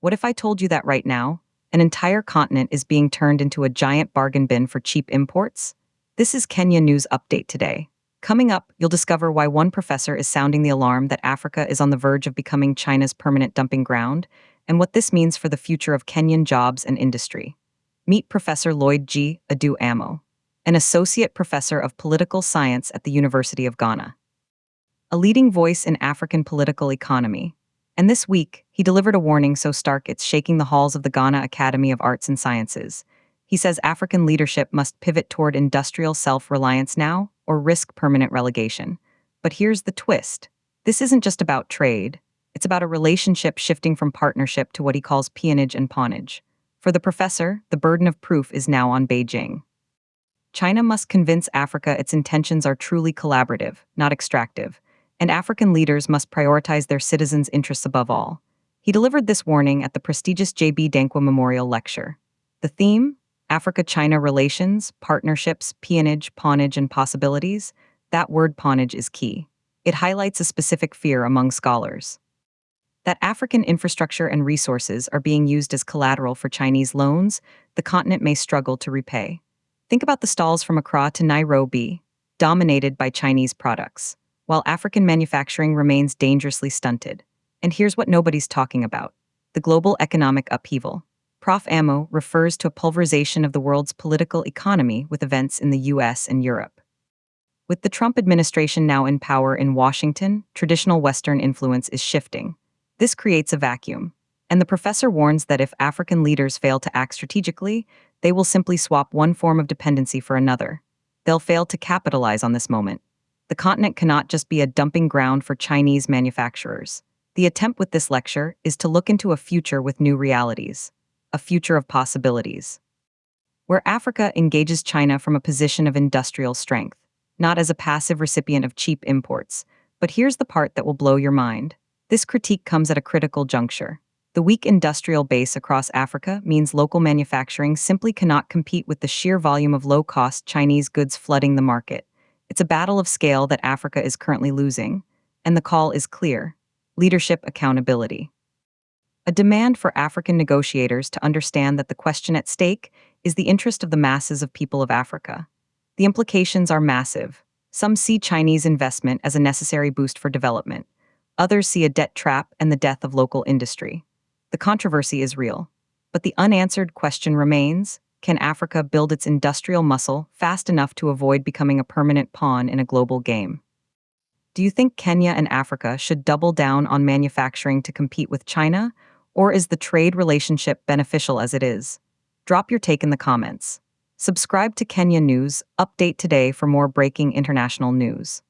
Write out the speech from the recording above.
What if I told you that right now, an entire continent is being turned into a giant bargain bin for cheap imports? This is Kenya News Update today. Coming up, you'll discover why one professor is sounding the alarm that Africa is on the verge of becoming China's permanent dumping ground, and what this means for the future of Kenyan jobs and industry. Meet Professor Lloyd G. Adu Amo, an associate professor of political science at the University of Ghana, a leading voice in African political economy. And this week, he delivered a warning so stark it's shaking the halls of the Ghana Academy of Arts and Sciences. He says African leadership must pivot toward industrial self-reliance now or risk permanent relegation. But here's the twist. This isn't just about trade. It's about a relationship shifting from partnership to what he calls peonage and pawnage. For the professor, the burden of proof is now on Beijing. China must convince Africa its intentions are truly collaborative, not extractive, and African leaders must prioritize their citizens' interests above all. He delivered this warning at the prestigious J.B. Dankwa Memorial Lecture. The theme? Africa-China relations, partnerships, peonage, pawnage, and possibilities. That word pawnage is key. It highlights a specific fear among scholars that African infrastructure and resources are being used as collateral for Chinese loans the continent may struggle to repay. Think about the stalls from Accra to Nairobi, dominated by Chinese products, while African manufacturing remains dangerously stunted. And here's what nobody's talking about: the global economic upheaval. Prof. Amo refers to a pulverization of the world's political economy with events in the US and Europe. With the Trump administration now in power in Washington, traditional Western influence is shifting. This creates a vacuum, and the professor warns that if African leaders fail to act strategically, they will simply swap one form of dependency for another. They'll fail to capitalize on this moment. The continent cannot just be a dumping ground for Chinese manufacturers. The attempt with this lecture is to look into a future with new realities, a future of possibilities, where Africa engages China from a position of industrial strength, not as a passive recipient of cheap imports. But here's the part that will blow your mind. This critique comes at a critical juncture. The weak industrial base across Africa means local manufacturing simply cannot compete with the sheer volume of low-cost Chinese goods flooding the market. It's a battle of scale that Africa is currently losing, and the call is clear: leadership accountability. A demand for African negotiators to understand that the question at stake is the interest of the masses of people of Africa. The implications are massive. Some see Chinese investment as a necessary boost for development. Others see a debt trap and the death of local industry. The controversy is real, but the unanswered question remains: can Africa build its industrial muscle fast enough to avoid becoming a permanent pawn in a global game? Do you think Kenya and Africa should double down on manufacturing to compete with China, or is the trade relationship beneficial as it is? Drop your take in the comments. Subscribe to Kenya News Update today for more breaking international news.